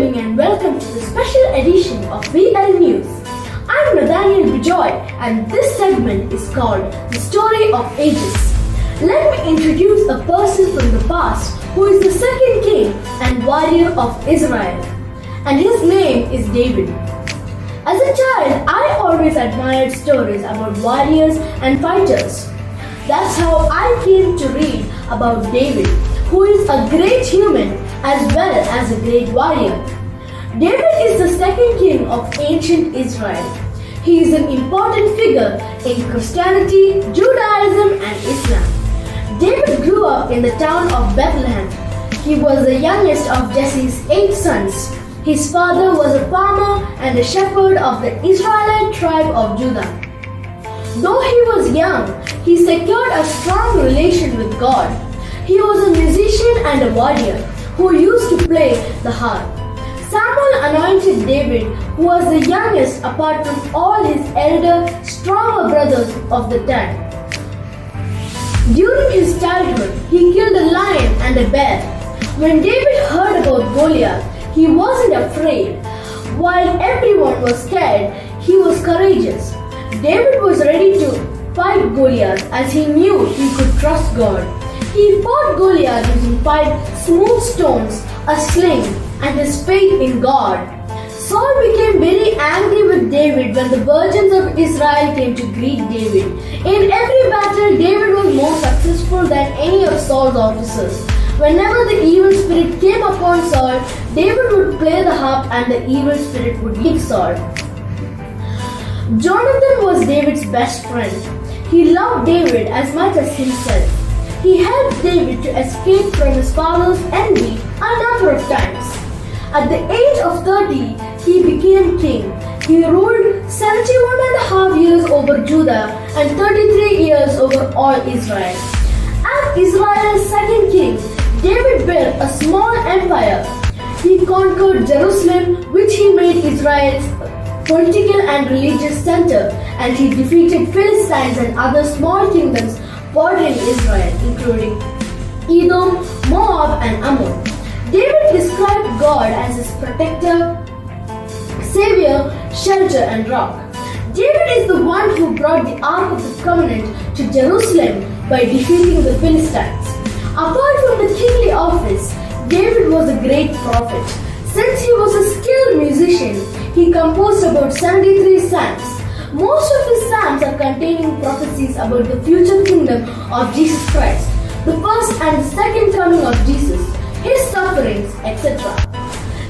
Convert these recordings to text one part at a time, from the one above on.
evening and welcome to the special edition of VL News. I'm Nathaniel Bijoy and this segment is called The Story of Ages. Let me introduce a person from the past who is the second king and warrior of Israel. And his name is David. As a child, I always admired stories about warriors and fighters. That's how I came to read about David, who is a great human as well as a great warrior. David is the second king of ancient Israel. He is an important figure in Christianity, Judaism and Islam. David grew up in the town of Bethlehem. He was the youngest of Jesse's 8 sons. His father was a farmer and a shepherd of the Israelite tribe of Judah. Though he was young, he secured a strong relation with God. He was a musician and a warrior who used to play the harp. Samuel anointed David, who was the youngest apart from all his elder, stronger brothers of the time. During his childhood, he killed a lion and a bear. When David heard about Goliath, he wasn't afraid. While everyone was scared, he was courageous. David was ready to fight Goliath as he knew he could trust God. He fought Goliath using 5 smooth stones, a sling, and his faith in God. Saul became very angry with David when the virgins of Israel came to greet David. In every battle, David was more successful than any of Saul's officers. Whenever the evil spirit came upon Saul, David would play the harp and the evil spirit would leave Saul. Jonathan was David's best friend. He loved David as much as himself. He helped David to escape from his father's envy a number of times. At the age of 30, he became king. He ruled 71 and a half years over Judah and 33 years over all Israel. As Israel's second king, David built a small empire. He conquered Jerusalem, which he made Israel's political and religious center, and he defeated Philistines and other small kingdoms bordering Israel, including Edom, Moab, and Ammon. David described God as his protector, savior, shelter, and rock. David is the one who brought the Ark of the Covenant to Jerusalem by defeating the Philistines. Apart from the kingly office, David was a great prophet. Since he was a skilled musician, he composed about 73 psalms. Most of his psalms are containing prophecies about the future kingdom of Jesus Christ, the first and the second coming of Jesus, his sufferings, etc.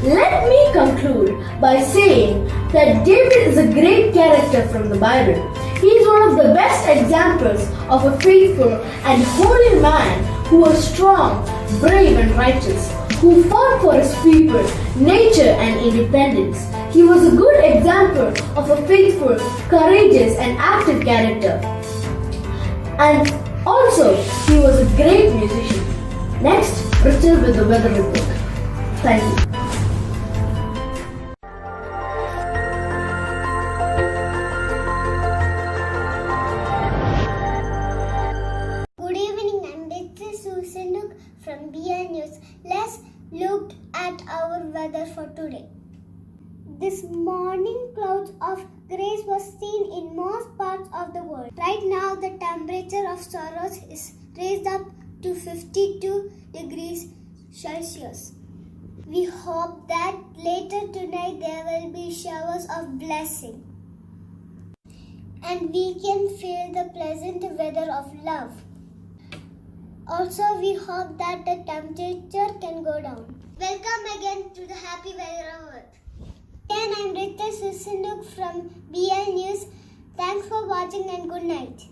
Let me conclude by saying that David is a great character from the Bible. He is one of the best examples of a faithful and holy man who was strong, brave and righteous, who fought for his people, nature and independence. He was a good example of a faithful, courageous and active character. And also, he was a great musician. Next, Richel with the weather report. Thank you. From BI News. Let's look at our weather for today. This morning clouds of grace was seen in most parts of the world. Right now the temperature of Soros is raised up to 52 degrees Celsius. We hope that later tonight there will be showers of blessing and we can feel the pleasant weather of love. Also, we hope that the temperature can go down. Welcome again to the happy weather of Earth. Again, I'm Richel from BI News. Thanks for watching and good night.